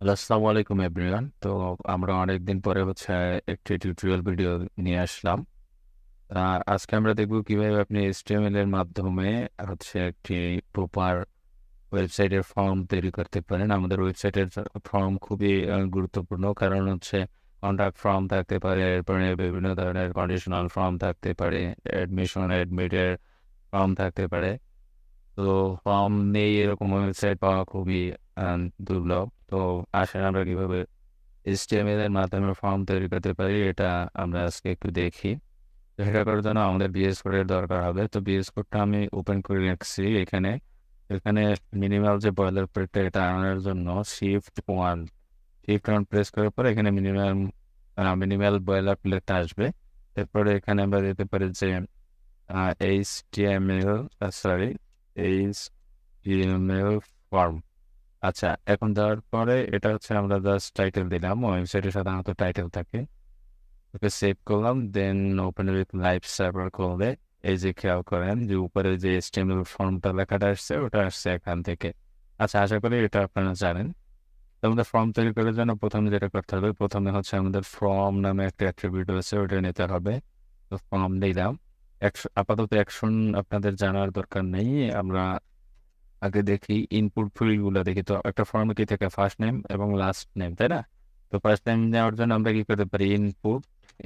Hello, আসসালামু আলাইকুম everyone. তো আমরা অনেকদিন পরে একটি টিউটোরিয়াল ভিডিও নিয়ে আসলাম। আজকে আমরা দেখব কিভাবে আপনি HTML এর মাধ্যমে একটি প্রপার ওয়েবসাইটের ফর্ম তৈরি করতে পারেন। আমাদের ওয়েবসাইটের ফর্ম খুবই গুরুত্বপূর্ণ, কারণ কন্ট্যাক্ট ফর্ম থাকতে পারে, এরপরে বিভিন্ন ধরনের কন্ডিশনাল ফর্ম থাকতে পারে, অ্যাডমিশন অ্যাডমিটের ফর্ম থাকতে পারে। তো ফর্ম নেই এরকম ওয়েবসাইট পাওয়া খুবই দুর্লভ। তো আসলে আমরা কিভাবে HTML এর মাধ্যমে ফর্ম তৈরি করতে পারি, এটা আমরা আজকে একটু দেখি। তো সেটা করার জন্য আমাদের VS Code এর দরকার হবে। তো VS Code টা আমি ওপেন করে রাখছি এখানে। এখানে মিনিমাল যে বয়লার প্লেটটা, এটা আনার জন্য শিফট ওয়ান প্রেস করার পরে এখানে মিনিমাল বয়লার প্লেটটা আসবে। এরপরে এখানে আমরা দিতে পারি যে HTML সরি HTML ফর্ম। আচ্ছা, এখন দেওয়ার পরে এটা আমরা জাস্ট টাইটেল দিলাম। ওয়েবসাইটে সাধারণত টাইটেল থাকে। ওকে, সেভ করলাম, then open with live server করলে এই যে খেয়াল করেন যে উপরে যে HTML ফর্মটা লেখাটা আসছে, ওটা আসছে এখান থেকে। আচ্ছা, আশা করি এটা আপনারা জানেন। তো আমাদের ফর্ম তৈরি করার জন্য প্রথমে যেটা করতে হবে, প্রথমে আমাদের ফর্ম নামে একটা অ্যাট্রিবিউট আছে, ওটা নিতে হবে। তো ফর্ম নিলাম। আপাতত অ্যাকশন আপনাদের জানার দরকার নেই। আমরা আগে দেখি ইনপুট ফিল্ড গুলো দেখি। তো একটা ফর্মে কি থাকে, ফার্স্ট নেম এবং লাস্ট নেম, তাই না? তো ফার্স্ট নেম নেওয়ার জন্য আমরা কি করতে পারি,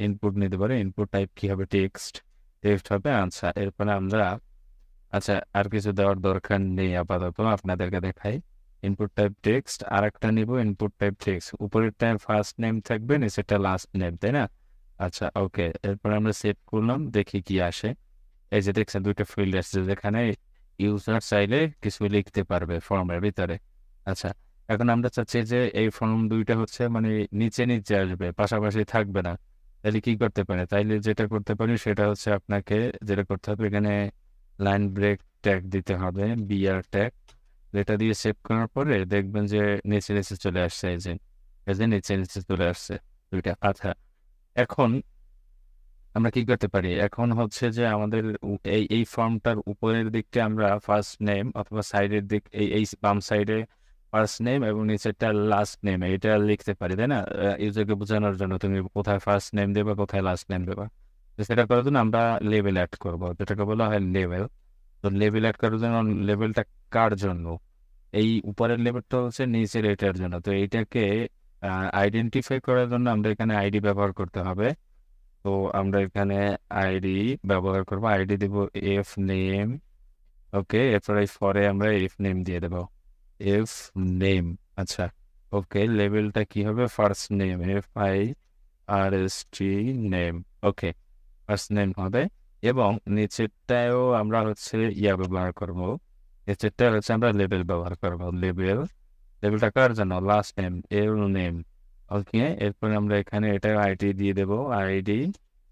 ইনপুট নিতে পারি। ইনপুট টাইপ কি হবে, টেক্সট টেক্সট হবে। আচ্ছা, এরপরে আমরা আর কিছু দেওয়ার দরকার নেই আপাতত, আপনাদেরকে দেখাই। ইনপুট টাইপ টেক্সট, আর একটা নিব ইনপুট টাইপ টেক্সট। উপরের টাইপ ফার্স্ট নেম থাকবে, নিচেরটা লাস্ট নেম, তাই না? আচ্ছা, ওকে। এরপর আমরা সেভ করলাম, দেখি কি আসে। এই যে দেখছেন দুইটা ফিল্ড আসছে, যেখানে ইউজার চাইলে কিছু লিখতে পারবে ফর্মের ভিতরে। আচ্ছা, এখন আমরা চাচ্ছি যে এই ফর্ম দুইটা মানে নিচে নিচে আসবে, পাশাপাশি থাকবে না। তাহলে কি করতে পারে, তাইলে যেটা করতে পারি সেটা আপনাকে যেটা করতে হবে, এখানে লাইন ব্রেক ট্যাগ দিতে হবে, বিআর ট্যাগ। যেটা দিয়ে সেভ করার পরে দেখবেন যে নিচে নিচে চলে আসছে। এই যে নিচে নিচে চলে আসছে দুইটা। আচ্ছা, এখন আমরা কি করতে পারি, এখন যে আমাদের এই ফর্মটার উপরের দিকটা আমরা ফার্স্ট নেম, অথবা সাইডের দিক, এই বাম সাইডে ফার্স্ট নেম এবং নিচেরটা লাস্ট নেম, এটা লিখতে পারি, তাই না? ইউজারকে বোঝানোর জন্য তুমি কোথায় ফার্স্ট নেম দেবা, কোথায় লাস্ট নেম দেবা। তো সেটা করার জন্য আমরা লেবেল অ্যাড করব, যেটাকে বলা হয় লেবেল। তো লেবেল অ্যাড করার জন্য লেবেলটা কার জন্য, এই উপরের লেবেলটা নিচের এটার জন্য। তো এইটাকে আইডেন্টিফাই করার জন্য আমরা এখানে আইডি ব্যবহার করতে হবে। তো আমরা এখানে আইডি ব্যবহার করব, আইডি দিব এফ নেম। ওকে, এরপরে ফরে আমরা এফ নেম দিয়ে দেব, এফ নেম। আচ্ছা, ওকে। লেভেলটা কি হবে, ফার্স্ট নেম, FIRST নেম। ওকে, ফার্স্ট নেম হবে। এবং নিচেরটাও আমরা ব্যবহার করব, নিচেরটা আমরা লেবেল ব্যবহার করব। লেবেলটা কার জন্য, লাস্ট নেম, এল নেম। ওকে, এরপরে আমরা এখানে এটা আইডি দিয়ে দেব, আইডি।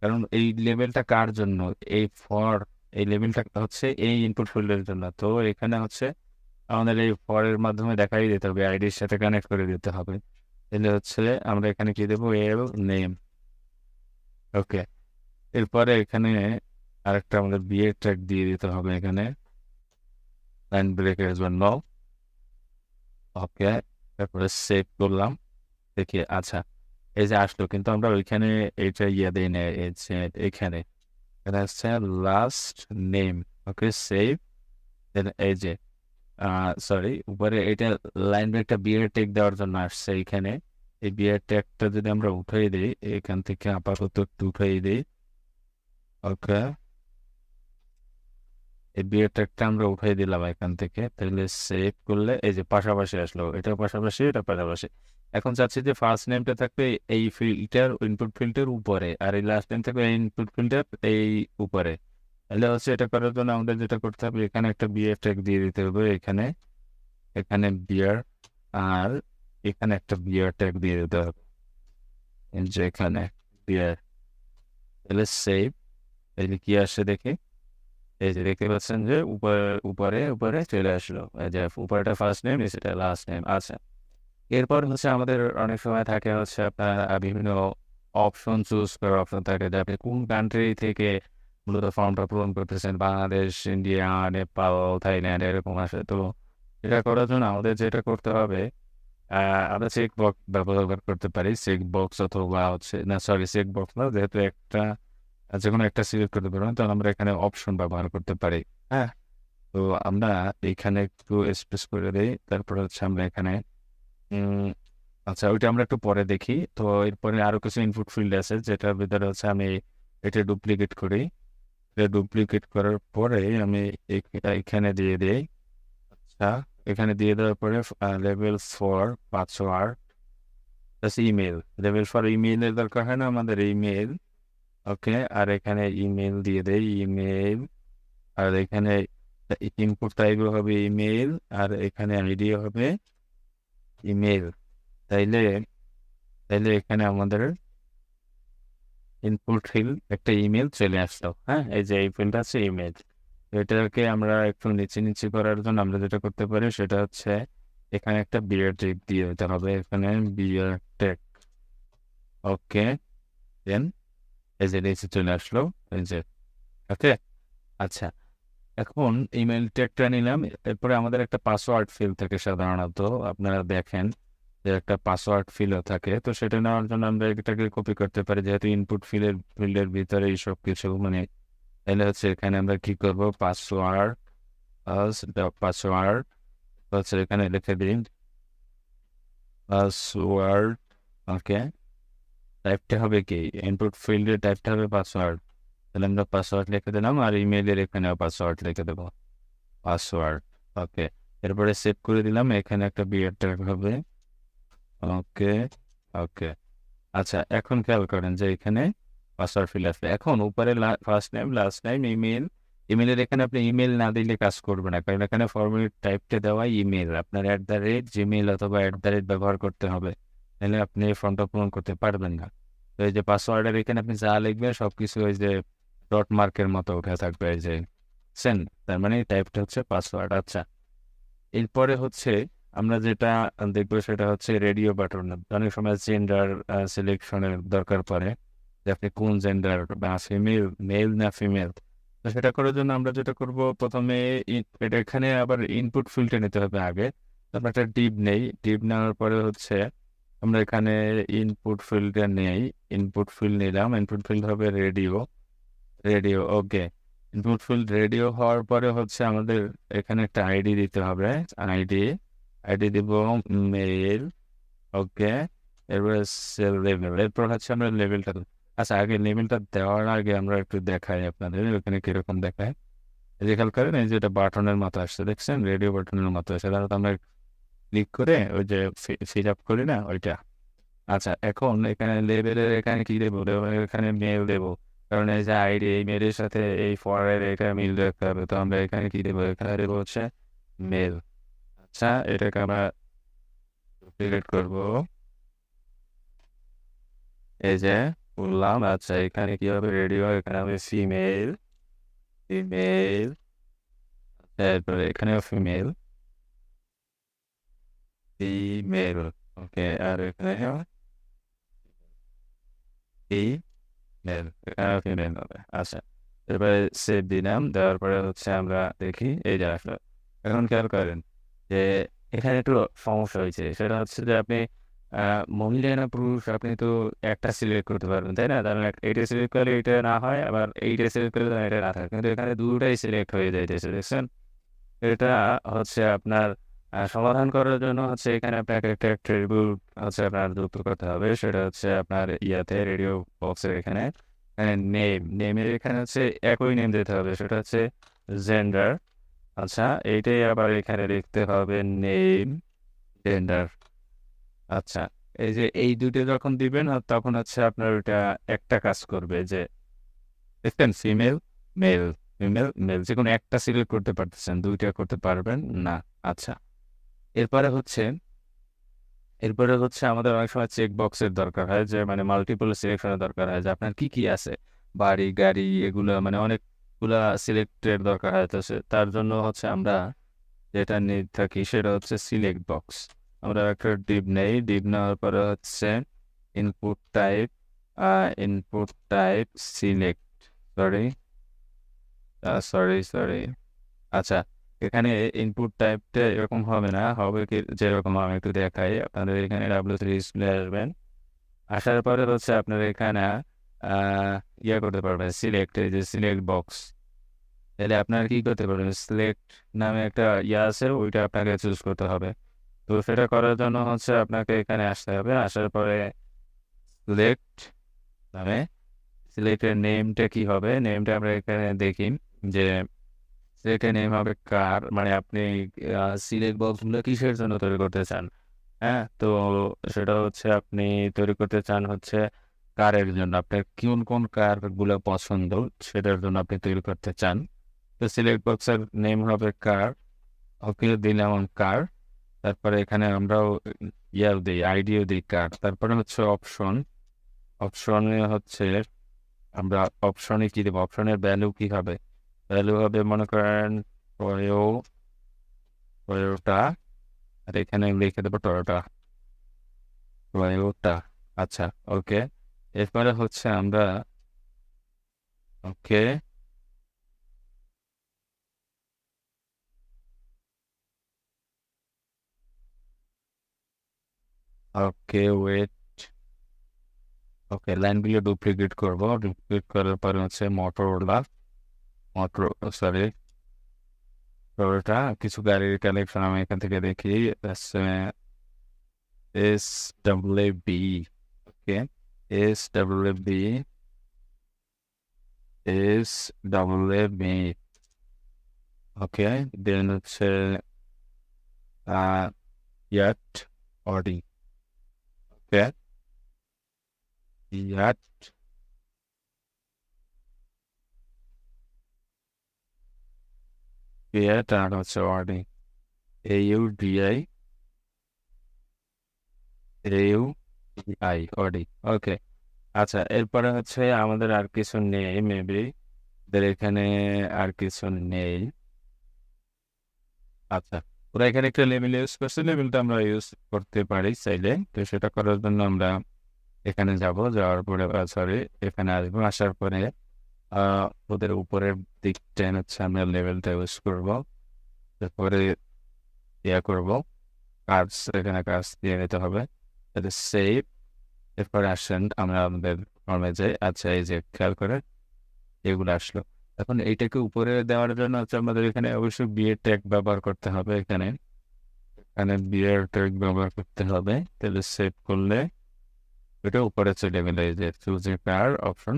কারণ এই লেভেলটা কার জন্য, এই ফর, এই লেভেলটা এই ইনপুট ফিল্ডের জন্য। তো এখানে আমাদের এই ফরের মাধ্যমে দেখাই দিতে হবে, আইডির সাথে কানেক্ট করে দিতে হবে। তাহলে আমরা এখানে কি দেবো, এল নেম। ওকে, এরপরে এখানে আরেকটা আমাদের বিয়ে ট্যাগ দিয়ে দিতে হবে এখানে, লাইন ব্রেকের জন্য। ওকে, তারপরে সেভ করলাম, দেখি। আচ্ছা, এই যে আসলো, কিন্তু আমরা ওইখানে এইটা দিই না। এই যে এখানে এটা লাস্ট নেম। ওকে, সেভ। দেন এই যে সরি, উপরে এটা লাইন ব্রেকটা বিয়ের টেক দেওয়ার জন্য আসছে এখানে। এই বিয়ের টেকটা যদি আমরা উঠাই দিই এখান থেকে, আপাতত একটু উঠাই দিই। ওকে, এই বিয়ের টেকটা আমরা উঠাই দিলাম এখান থেকে। তাহলে সেভ করলে এই যে পাশাপাশি আসলো, এটা পাশাপাশি, এটা পাশাপাশি। এখন চাচ্ছি যে ফার্স্ট নেমটা থাকবে এই ফিল্ডটার, ইনপুট ফিল্ডের উপরে, আর এই লাস্ট নেম থাকবে এই ইনপুট ফিল্ডের এই উপরে। তাহলে এটা করার জন্য আমাদের যেটা করতে হবে, এখানে একটা বিয়ের ট্যাগ দিয়ে দিতে হবে এখানে, এখানে বিয়ার, আর এখানে একটা বিয়ার ট্যাগ দিয়ে দিতে হবে, এই যে এখানে বিয়ার। তাহলে সেভ, এই যে কি আসে দেখি। এই যে দেখতে পাচ্ছেন যে উপরে উপরে উপরে চলে আসলো, এই যে উপরেটা ফার্স্ট নেম, নিচেটা লাস্ট নেম। আচ্ছা, এরপর আমাদের অনেক সময় থাকে আপনার বিভিন্ন অপশন চুজ করার অপশন থাকে, যে আপনি কোন কান্ট্রি থেকে মূলত ফর্মটা পূরণ করতেছেন, বাংলাদেশ, ইন্ডিয়া, নেপাল, থাইল্যান্ড, এরকম আসে। তো এটা করার জন্য আমাদের যেটা করতে হবে, আমরা চেক বক্স ব্যবহার করতে পারি। চেক বক্স অথবা হচ্ছে না সরি চেক বক্স না যেহেতু একটা যেকোনো একটা সিলেক্ট করতে পারবো না, তাহলে আমরা এখানে অপশন ব্যবহার করতে পারি। হ্যাঁ? তো আমরা এখানে একটু স্পেস করে দেই। তারপরে হচ্ছে আমরা এখানে উম আচ্ছা ওইটা আমরা একটু পরে দেখি। তো এরপরে আরো কিছু ইনপুট ফিল্ড আছে যেটার ভিতরে হচ্ছে আমি এটা ডুপ্লিকেট করি। এটা ডুপ্লিকেট করার পরে আমি এখানে দিয়ে দেই। আচ্ছা এখানে দিয়ে দেওয়ার পরে level for password plus email. Level for ইমেইলের দরকার হয় না আমাদের ইমেল। ওকে আর এখানে ইমেল দিয়ে দেই ইমেল। আর এখানে ইনপুট টাইপ হবে ইমেল আর এখানে আইডি হবে ইমেল। তাইলে তাইলে এখানে আমাদের ইনপুট ফিল্ড একটা ইমেল চলে আসলো। হ্যাঁ এই যে এই ফিল্ডটা আছে ইমেল। এটাকে আমরা একটু নিচে করার জন্য আমরা যেটা করতে পারি সেটা হচ্ছে এখানে একটা বিয়ার টেক দিয়ে দিতে হবে। এখানে বিয়ার টেক। ওকে দেন এই যে নিচে চলে আসলো এই যে। ওকে আচ্ছা এখন ইমেল ট্যাগটা নিলাম। এরপরে আমাদের একটা পাসওয়ার্ড ফিল্ড থাকে সাধারণত আপনারা দেখেন যে একটা পাসওয়ার্ড ফিল্ডও থাকে। তো সেটা নেওয়ার জন্য আমরা এটাকে কপি করতে পারি যেহেতু ইনপুট ফিল্ডের ভিতরে এই সব কিছু মানে তাহলে হচ্ছে এখানে আমরা কি করব পাসওয়ার্ড পাসওয়ার্ড হচ্ছে এখানে লিখে দিন পাসওয়ার্ড। ওকে টাইপটা হবে কি ইনপুট ফিল্ডের টাইপটা হবে পাসওয়ার্ড। তাহলে আমরা পাসওয়ার্ড লিখে দিলাম আর ইমেইলের এখানেও পাসওয়ার্ড লিখে দেবো পাসওয়ার্ড। ওকে এরপরে সেভ করে দিলাম। এখানে একটা বিয়ার ট্যাগ হবে। ওকে ওকে আচ্ছা এখন খেয়াল করেন যে এখানে পাসওয়ার্ড ফিল আসবে। এখন উপরে first name last name email. ইমেলের এখানে আপনি ইমেল না দিলে কাজ করবে না কারণ এখানে ফরম্যাট টাইপটা দেওয়া ইমেল। আপনার @জিমেইল অথবা ব্যবহার করতে হবে, নাহলে আপনি এই ফর্মটা পূরণ করতে পারবেন না। তো এই যে পাসওয়ার্ডের এখানে আপনি যা লিখবেন সবকিছু ওই যে ডট মার্কের মতো উঠে থাকবে এই যে সেন, তার মানে টাইপটা হচ্ছে পাসওয়ার্ড। আচ্ছা এরপরে হচ্ছে আমরা যেটা দেখবো সেটা হচ্ছে রেডিও বাটন। অনেক সময় জেন্ডার সিলেকশনের দরকার পড়ে যে আপনি কোন জেন্ডার বা ফিমেল মেল না ফিমেল। তো সেটা করার জন্য আমরা যেটা করব প্রথমে এটা এখানে আবার ইনপুট ফিল্ডটা নিতে হবে আগে। আমরা একটা ডিপ নেই, ডিপ নেওয়ার পরে হচ্ছে আমরা এখানে ইনপুট ফিল্ডটা নেই। ইনপুট ফিল্ড নিলাম, ইনপুট ফিল্ড হবে রেডিও। রেডিও ওকে ইনপুট ফিল্ড রেডিও হওয়ার পরে হচ্ছে আমাদের এখানে একটা আইডি দিতে হবে। আইডি আইডি দিব মেল। ওকে এরপরে লেভেল। এরপর হচ্ছে আমরা লেভেলটা আচ্ছা আগে লেভেলটা দেওয়ার আগে আমরা একটু দেখাই আপনাদের ওখানে কিরকম দেখায়। এই যে খেয়াল করেন এই যে এটা বাটনের মতো আসছে দেখছেন রেডিও বাটনের মতো আসছে। সাধারণত আমরা ক্লিক করে ওই যে ফিল আপ করি না ওইটা। আচ্ছা এখন এখানে লেবেলের এখানে কি দেবো এখানে মেল দেবো কারণ এই যে আইডি এই মেলের সাথে এই ফরের এটা মিল রাখতে হবে। তো আমরা এখানে কি দেবো এখানে দেবো হচ্ছে মেল। আচ্ছা এটাকে আমরা ডুপ্লিকেট করবো এই যে বললাম। আচ্ছা এখানে কি হবে রেডিও এখানে হবে ফিমেল ফিমেল তারপরে এখানেও ফিমেল ফিমেল। ওকে আর এখানে ফিমেল এখানে ফিমেল হবে। আচ্ছা এরপরে সেভ দিলাম। দেওয়ার পরে হচ্ছে আমরা দেখি এই যে আসলে এখন খেয়াল করেন যে এখানে একটু সমস্যা হয়েছে সেটা হচ্ছে যে আপনি মহিলা না পুরুষ আপনি তো একটা সিলেক্ট করতে পারবেন তাই না। তার মানে এইটা সিলেক্ট করলে এটা না হয় আবার এইটা সিলেক্ট করলে এটা না থাকে কিন্তু এখানে দুটাই সিলেক্ট হয়ে যাইতেছে দেখছেন। এটা হচ্ছে আপনার সমাধান করার জন্য হচ্ছে এখানে আপনাকে একটা ট্রিবিউট হচ্ছে আপনার যুক্ত করতে হবে। সেটা হচ্ছে আপনার ইয়াতে রেডিও বক্সের এখানে নেমের এখানে হচ্ছে একই নেম দিতে হবে সেটা হচ্ছে জেন্ডার। আচ্ছা এইটাই আবার এখানে লিখতে হবে নেম জেন্ডার। আচ্ছা এই যে এই দুটো যখন দিবেন তখন হচ্ছে আপনার ওইটা একটা কাজ করবে যে দেখবেন ফিমেল মেল ফিমেল মেল যে কোনো একটা সিলেক্ট করতে পারতেছেন দুইটা করতে পারবেন না। আচ্ছা এরপরে হচ্ছে আমাদের অনেক সময় চেক বক্সের দরকার হয় যে মানে মাল্টিপল সিলেকশনের দরকার হয় যে আপনার কি কি আছে বাড়ি গাড়ি এগুলো মানে অনেকগুলা সিলেক্টের দরকার হয়। তো তার জন্য হচ্ছে আমরা যেটা নিয়ে থাকি সেটা হচ্ছে সিলেক্ট বক্স। আমরা একটা ডিপ নেই, ডিপ নেওয়ার পরে হচ্ছে input type select sorry sorry আচ্ছা এখানে ইনপুট টাইপটা এরকম হবে না, হবে কি যেরকম আমি একটু দেখাই। আপনাদের এখানে W3 স্কুলে আসবেন, আসার পরে হচ্ছে আপনারা এখানে ইয়ে করতে পারবেন, সিলেক্ট, এই যে সিলেক্ট বক্স। তাহলে আপনারা কি করতে পারবেন, সিলেক্ট নামে একটা ইয়ে আছে, ওইটা আপনাকে চুজ করতে হবে। তো সেটা করার জন্য হচ্ছে আপনাকে এখানে আসতে হবে, আসার পরে সিলেক্ট নামে সিলেক্টের নেমটা কি হবে, নেমটা আমরা এখানে দেখি যে সিলেক্টের নেম হবে কার, মানে আপনি সিলেক্ট বক্সগুলো কিসের জন্য তৈরি করতে চান। হ্যাঁ, তো সেটা হচ্ছে আপনি তৈরি করতে চান হচ্ছে কারের জন্য, আপনার কোন কোন কার গুলো পছন্দ সেটার জন্য আপনি তৈরি করতে চান। তো সিলেক্ট বক্সের নেম হবে কার, ওকে দিলাম কার। তারপরে এখানে আমরাও ইয়াও দিই, আইডিও দিই কার। তারপরে হচ্ছে অপশন, অপশনে হচ্ছে আমরা অপশনে কি দেবো, অপশনের ভ্যালু কি হবে, ভ্যালু হবে মনে করেন টয়োটা, আর এখানে লিখে দেবো টয়োটা। আচ্ছা, ওকে। এরপরে হচ্ছে আমরা ওকে ওকে ওয়েট, ওকে লাইনগুলো ডুপ্লিকেট করবো, ডুপ্লিকেট করার পরে হচ্ছে মোটর সরি টয়োটা। কিছু গাড়ির কালেকশন আমি এখান থেকে দেখি, SWB, ওকে SWB, SWB, ওকে। দেন হচ্ছে ইয়াট অডি, ওকে ইয়াট ইয়াট, আর হচ্ছে অডি, AUDI, অডি, ওকে। আচ্ছা, এরপরে হচ্ছে আমাদের আর কিছু নেই, মেবি এখানে আর কিছু নেই। আচ্ছা, ওরা এখানে একটা লেবেল ইউজ করছে, লেবেলটা আমরা ইউজ করতে পারি চাইলে। তো সেটা করার জন্য আমরা এখানে যাব, যাওয়ার পরে সরি এখানে আসবো, আসার পরে ওদের উপরের দিকটা হচ্ছে আমরা লেভেলটা ইউজ করব। তারপরে ইয়া করব, কাজ, এখানে কাজ দিয়ে নিতে হবে, সেভ। এরপরে আসেন আমরা আমাদের ফর্মে যাই। আচ্ছা, এই যে খেয়াল করে এগুলো আসলো। এখন এইটাকে উপরে দেওয়ার জন্য হচ্ছে আমাদের এখানে অবশ্যই বিয়ের ট্যাগ ব্যবহার করতে হবে। এখানে এখানে বিয়ের ট্যাগ ব্যবহার করতে হবে, তাহলে সেভ করলে এটা উপরে চলে গেলে এই যে চুজ এ কার অপশন,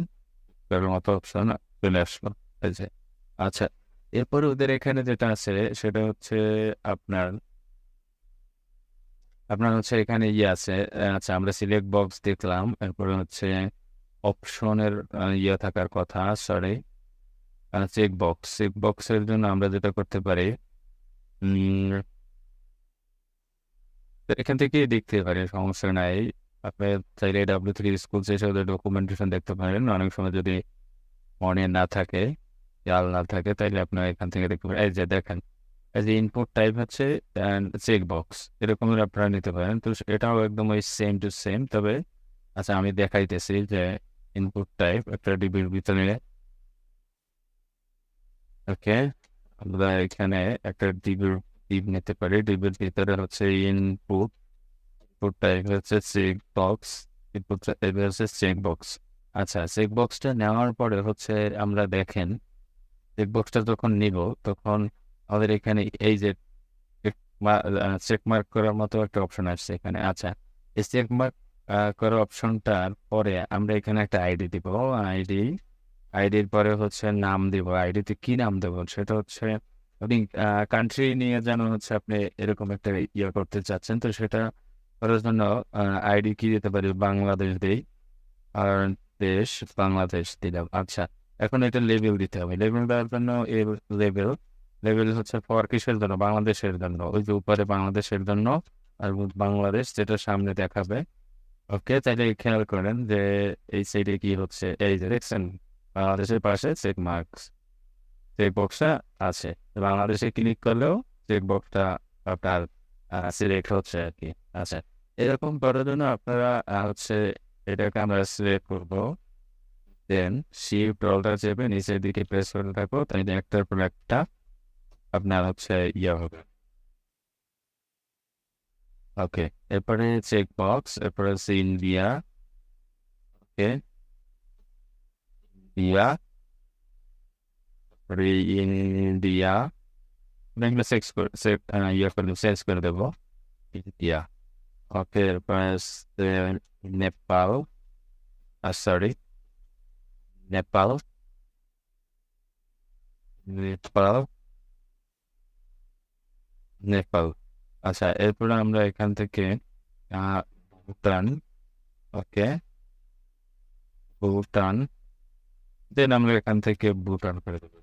মতো অপশন চলে আসলো, এই যে। আচ্ছা, এরপরে ওদের এখানে যেটা আছে সেটা হচ্ছে আপনার আপনার হচ্ছে এখানে ইয়ে আছে। আচ্ছা, আমরা সিলেক্ট বক্স দেখলাম, এরপরে হচ্ছে অপশনের ইয়ে থাকার কথা, সরি চেক বক্স। চেক বক্সের জন্য আমরা যেটা করতে পারি, এখান থেকে দেখতে পারি, সমস্যা নাই। আপনি চাইলে W3 স্কুল শেষে ওদের ডকুমেন্টেশন দেখতে পারেন। অনেক সময় যদি মনে না থাকে, খেয়াল না থাকে, তাইলে আপনার এখান থেকে দেখতে পারেন। এই যে দেখেন, এই যে ইনপুট টাইপ হচ্ছে চেক বক্স, এরকমের আপনারা নিতে পারেন। তো এটাও একদম ওই সেম টু সেম, তবে আচ্ছা আমি দেখাইতেছি যে ইনপুট টাইপ একটা ডিবির ভিতরে, ওকে আমরা এখানে একটা ডিব নিতে পারি। ডিবির ভিতরে হচ্ছে ইনপুট, ইনপুট টাইপ হচ্ছে চেক বক্স, ইনপুট টাইপ হচ্ছে চেক বক্স। আচ্ছা, চেক বক্সটা নেওয়ার পরে হচ্ছে আমরা দেখেন চেক বক্সটা যখন নিব তখন আমাদের এখানে এই যে চেক মার্ক করার মতো একটা অপশন আসছে এখানে। আচ্ছা, এই চেক মার্ক করার অপশনটার পরে আমরা এখানে একটা আইডি দিব, আইডি, আইডির পরে হচ্ছে নাম দিব। আইডিতে কি নাম দেবো সেটা হচ্ছে আপনি কান্ট্রি নিয়ে যেন হচ্ছে আপনি এরকম একটা ইয়ে করতে চাচ্ছেন, তো সেটা করার জন্য আইডি কি দিতে পারি, বাংলাদেশ দিই, আর দেশ বাংলাদেশ দিলাম। আচ্ছা, এখন এটা লেবেল দিতে হবে। লেবেল দেওয়ার জন্য এই লেবেল, লেবেল হচ্ছে ফর কিসের জন্য, বাংলাদেশের জন্য, ওই যে উপরে বাংলাদেশের জন্য, আর বাংলাদেশ যেটা সামনে দেখাবে। ওকে, তাইলে খেয়াল করেন যে এই সাইডে কি হচ্ছে, এই যে দেখছেন বাংলাদেশের পাশে চেক মার্কস, চেক বক্সটা আছে। বাংলাদেশে ক্লিক করলেও চেক বক্সটা আপনার সিলেক্ট হচ্ছে আর কি। আচ্ছা, এরকম করার জন্য আপনারা হচ্ছে এটাকে আমরা সিলেক্ট করবো, দেন শিফট অল্টার চেপে নিচের দিকে প্রেস করে থাকবো, তাই একটার পর একটা আপনার হচ্ছে ইয়ে হবে। ওকে, এরপরে চেক বক্স, এরপরে হচ্ছে ইন্ডিয়া। ওকে, ইন্ডিয়া, ইন্ডিয়া এগুলো ইয়ে করে দেবো, চেঞ্জ করে দেবো ইন্ডিয়া। ওকে, এরপরে হচ্ছে নেপাল, সরি, নেপাল, নেপাল, নেপাল। আচ্ছা, এরপরে আমরা এখান থেকে ভুটান। ওকে, ভুটান, দেন আমরা এখান থেকে ভুটান করে দেবো।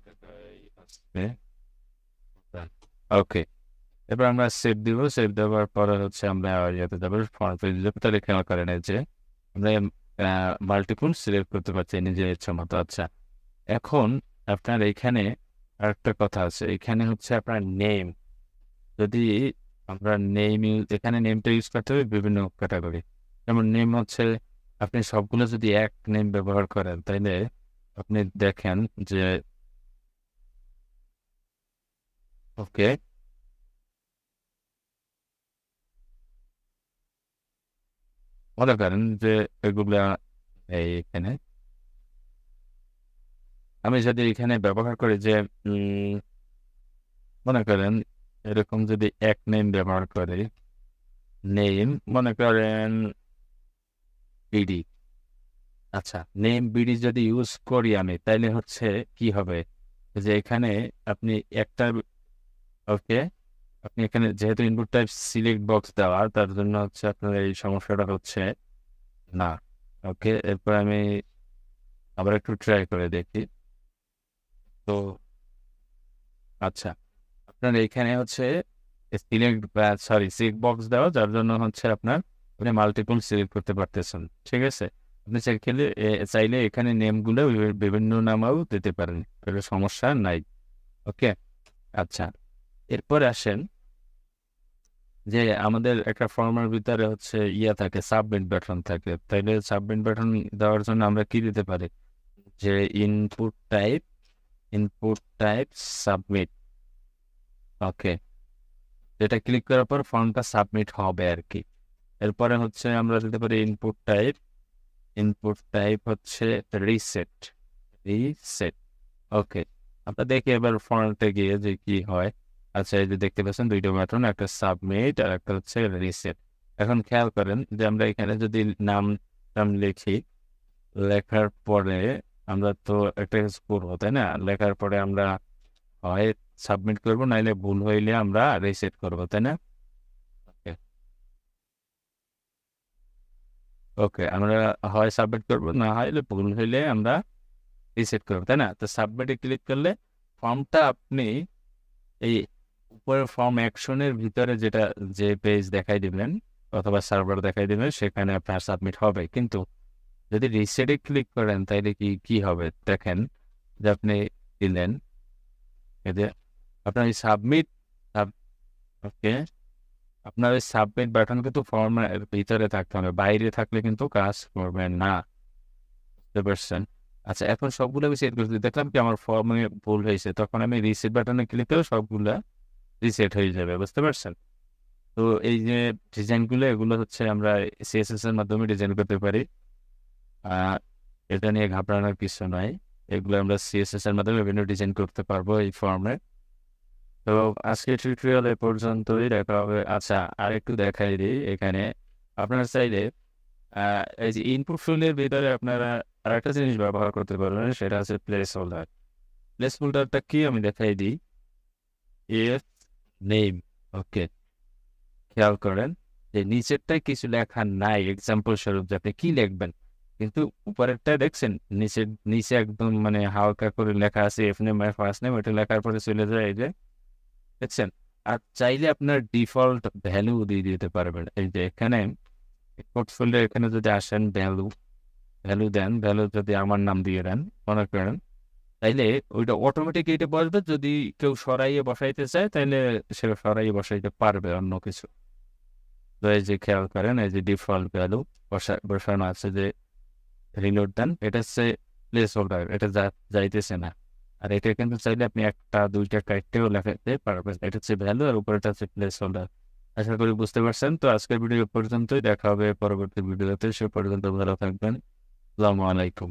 ওকে, এবার আমরা সেভ দিব। সেভ দেওয়ার পরে হচ্ছে আমরা ইয়েতে যাবো, ফর্ম পেজ যাবো। তাহলে খেয়াল করেন এই যে আমরা মাল্টিপুল সিলেক্ট করতে পারছি নিজের ইচ্ছা মতো। আচ্ছা, এখন আপনার এখানে আরেকটা কথা আছে, এখানে হচ্ছে আপনার নেম। যদি আমরা নেম এখানে নেমটা ইউজ করতে হবে বিভিন্ন ক্যাটাগরি। যেমন নেম হচ্ছে আপনি সবগুলো যদি এক নেম ব্যবহার করেন তাইলে আপনি দেখেন যে ওকে, মনে করেন যে এগুলা এইখানে আমি যদি এখানে ব্যবহার করি যে মনে করেন এরকম যদি এক নেম ব্যবহার করি, নেম মনে করেন বিডি। আচ্ছা, নেম বিডি যদি ইউজ করি আমি তাইলে হচ্ছে কি হবে যে এখানে আপনি একটা ওকে, আপনি এখানে যেহেতু ইনপুট টাইপ সিলেক্ট বক্স দেওয়া তার জন্য হচ্ছে আপনার এই সমস্যাটা হচ্ছে না। ওকে, এরপর আমি আবার একটু ট্রাই করে দেখি। তো আচ্ছা, আপনার এখানে হচ্ছে সিলেক্ট সরি চেক বক্স দেওয়া যার জন্য হচ্ছে আপনার আপনি মাল্টিপল সিলেক্ট করতে পারতেছেন। ঠিক আছে, আপনি চাইলে এখানে নেমগুলো বিভিন্ন নামাও দিতে পারেন, কোনো সমস্যা নাই। ওকে, আচ্ছা, এরপর আসেন যে আমাদের একটা ফর্মের ভিতরে হচ্ছে ইয়া থাকে, সাবমিট বাটন থাকে। তাইলে সাবমিট বাটন দেওয়ার জন্য আমরা কি দিতে পারি যে ইনপুট টাইপ সাবমিট। ওকে, যেটা ক্লিক করার পর ফর্মটা সাবমিট হবে আর কি। এরপরে হচ্ছে আমরা দিতে পারি ইনপুট টাইপ হচ্ছে রিসেট। রিসেট, ওকে, আমরা দেখি এবার ফর্মতে গিয়ে যে কি হয়। আচ্ছা, এই যে দেখতে পাচ্ছেন দুইটা বাটন, একটা সাবমিট আর একটা হচ্ছে রিসেট। এখন খেয়াল করেন যে আমরা এখানে যদি নাম টাম লিখি, লেখার পরে আমরা তো একটা কিছু করবো তাই না, লেখার পরে আমরা হয় সাবমিট করবো, নাইলে ভুল হইলে আমরা রিসেট করবো তাই না। ওকে, ওকে, আমরা হয় সাবমিট করবো, না হলে ভুল হইলে আমরা রিসেট করবো তাই না। তো সাবমিটে ক্লিক করলে ফর্মটা আপনি এই উপরের ফর্ম অ্যাকশনের ভিতরে যেটা যে পেজ দেখাই দিবেন অথবা সার্ভার দেখাই দিবেন সেখানে আপনার সাবমিট হবে। কিন্তু যদি রিসেটে ক্লিক করেন তাইলে কি কি হবে দেখেন, যে আপনি দিলেন এই যে আপনার এই সাবমিট, ওকে, আপনার ওই সাবমিট বাটন কিন্তু ফর্মের ভিতরে থাকতে হবে, বাইরে থাকলে কিন্তু কাজ করবে না। বুঝতে পারছেন? আচ্ছা, এখন সবগুলো আমি সেট করছি, দেখলাম কি আমার ফর্মে ভুল হয়েছে, তখন আমি রিসেট বাটনে ক্লিক করে সবগুলা রিসেট হয়ে যাবে। বুঝতে পারছেন? তো এই যে ডিজাইনগুলো এগুলো হচ্ছে আমরা সিএসএস এর মাধ্যমে ডিজাইন করতে পারি। আহ এটা নিয়ে ঘাবড়ানোর কিছু নাই, এগুলো আমরা সিএসএস এর মাধ্যমে বিভিন্ন ডিজাইন করতে পারবো এই ফর্মে। তো আজকের টিউটোরিয়াল এ পর্যন্তই, দেখা হবে। আচ্ছা, আর একটু দেখাই দিই এখানে আপনারা চাইলে এই যে ইনপুট ফিল্ডের ভিতরে আপনারা আরেকটা জিনিস ব্যবহার করতে পারবেন, সেটা হচ্ছে প্লেস হোল্ডার। প্লেস হোল্ডারটা কি আমি দেখাই দিই। এফ নেম, ওকে, খেয়াল করেন যে নিচেরটায় কিছু লেখা নাই, এক্সাম্পল স্বরূপ যে আপনি কি লিখবেন, কিন্তু উপরেরটা দেখছেন নিচে নিচে একদম মানে হালকা করে লেখা আছে এফ নেম আর ফার্স্ট নেম, ওইটা লেখার পরে চলে যায় এই যে দেখছেন। আর চাইলে আপনার ডিফল্ট ভ্যালু দিয়ে দিতে পারবেন। এই যে এখানে পোর্টফোলিও এখানে যদি আসেন ভ্যালু ভ্যালু দেন, ভ্যালু যদি আমার নাম দিয়ে দেন মনে করেন, তাইলে ওইটা অটোমেটিক এটা বসবে। যদি কেউ সরাইয়ে বসাইতে চায় তাইলে সে সরাইয়ে বসাইতে পারবে অন্য কিছু। তো এই যে খেয়াল করেন এই যে ডিফল্ট ভ্যালু বসানো আছে, যে রিলোড দেন, এটা হচ্ছে প্লেস হোল্ডার, এটা যাইতেছে না। আর এটা কিন্তু চাইলে আপনি 1টা 2টা টাইটেও লেখাতে পারবেন। এটা হচ্ছে ভ্যালু আর উপরেটা হচ্ছে প্লেস হোল্ডার। আশা করি বুঝতে পারছেন। তো আজকের ভিডিও পর্যন্তই, দেখা হবে পরবর্তী ভিডিওতে। সে পর্যন্ত ভালো থাকবেন। আসসালামু আলাইকুম।